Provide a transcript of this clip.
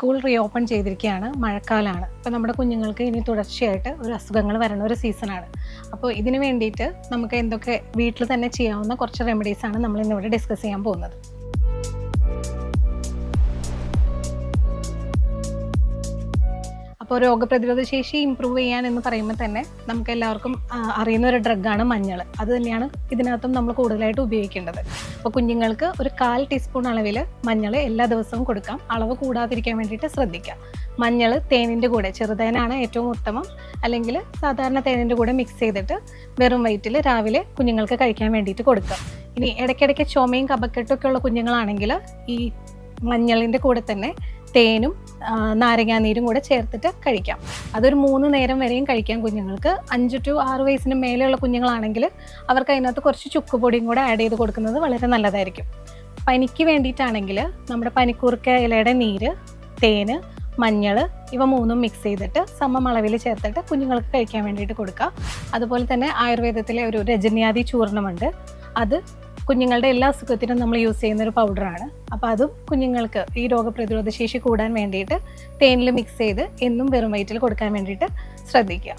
School reopen ചെയ്തിരിക്കുകയാണ്. മഴക്കാലമാണ്. അപ്പോൾ നമ്മുടെ കുഞ്ഞുങ്ങൾക്ക് ഇനി തുടർച്ചയായിട്ട് ഒരു അസുഖങ്ങൾ വരുന്ന ഒരു സീസണാണ്. അപ്പോൾ ഇതിന് വേണ്ടിയിട്ട് നമുക്ക് എന്തൊക്കെ വീട്ടിൽ തന്നെ ചെയ്യാവുന്ന കുറച്ച് റെമഡീസാണ് നമ്മൾ ഇന്നിവിടെ ഡിസ്കസ് ചെയ്യാൻ പോകുന്നത്. അപ്പോൾ രോഗപ്രതിരോധ ശേഷി ഇമ്പ്രൂവ് ചെയ്യാൻ എന്ന് പറയുമ്പോൾ തന്നെ നമുക്ക് എല്ലാവർക്കും അറിയുന്ന ഒരു ഡ്രഗാണ് മഞ്ഞൾ. അത് തന്നെയാണ് ഇതിനകത്തും നമ്മൾ കൂടുതലായിട്ട് ഉപയോഗിക്കേണ്ടത്. അപ്പോൾ കുഞ്ഞുങ്ങൾക്ക് ഒരു 1/4 ടീസ്പൂൺ അളവിൽ മഞ്ഞൾ എല്ലാ ദിവസവും കൊടുക്കാം. അളവ് കൂടാതിരിക്കാൻ വേണ്ടിയിട്ട് ശ്രദ്ധിക്കാം. മഞ്ഞൾ തേനിൻ്റെ കൂടെ, ചെറുതേനാണ് ഏറ്റവും ഉത്തമം, അല്ലെങ്കിൽ സാധാരണ തേനിൻ്റെ കൂടെ മിക്സ് ചെയ്തിട്ട് വെറും വയറ്റിൽ രാവിലെ കുഞ്ഞുങ്ങൾക്ക് കഴിക്കാൻ വേണ്ടിയിട്ട് കൊടുക്കാം. ഇനി ഇടയ്ക്കിടയ്ക്ക് ചുമയും കഫക്കെട്ടും ഒക്കെ ഉള്ള കുഞ്ഞുങ്ങളാണെങ്കിൽ ഈ മഞ്ഞളിൻ്റെ കൂടെ തന്നെ തേനും നാരങ്ങാനീരും കൂടെ ചേർത്തിട്ട് കഴിക്കാം. അതൊരു 3 നേരം വരെയും കഴിക്കാം കുഞ്ഞുങ്ങൾക്ക്. 5 to 6 വയസ്സിന് മേലെയുള്ള കുഞ്ഞുങ്ങളാണെങ്കിൽ അവർക്ക് അതിനകത്ത് കുറച്ച് ചുക്കുപൊടിയും കൂടെ ആഡ് ചെയ്ത് കൊടുക്കുന്നത് വളരെ നല്ലതായിരിക്കും. പനിക്ക് വേണ്ടിയിട്ടാണെങ്കിൽ നമ്മുടെ പനിക്കൂർക്ക ഇലയുടെ നീര്, തേന്, മഞ്ഞൾ ഇവ 3ഉം മിക്സ് ചെയ്തിട്ട് സമം അളവിൽ ചേർത്തിട്ട് കുഞ്ഞുങ്ങൾക്ക് കഴിക്കാൻ വേണ്ടിയിട്ട് കൊടുക്കുക. അതുപോലെ തന്നെ ആയുർവേദത്തിലെ ഒരു രജന്യാദി ചൂർണ്ണമുണ്ട്. അത് കുഞ്ഞുങ്ങളുടെ എല്ലാ അസുഖത്തിനും നമ്മൾ യൂസ് ചെയ്യുന്ന ഒരു പൗഡറാണ്. അപ്പോൾ അതും കുഞ്ഞുങ്ങൾക്ക് ഈ രോഗപ്രതിരോധ ശേഷി കൂടാൻ വേണ്ടിയിട്ട് തേനിൽ മിക്സ് ചെയ്ത് എന്നും വെറും വയറ്റിൽ കൊടുക്കാൻ വേണ്ടിയിട്ട് ശ്രദ്ധിക്കുക.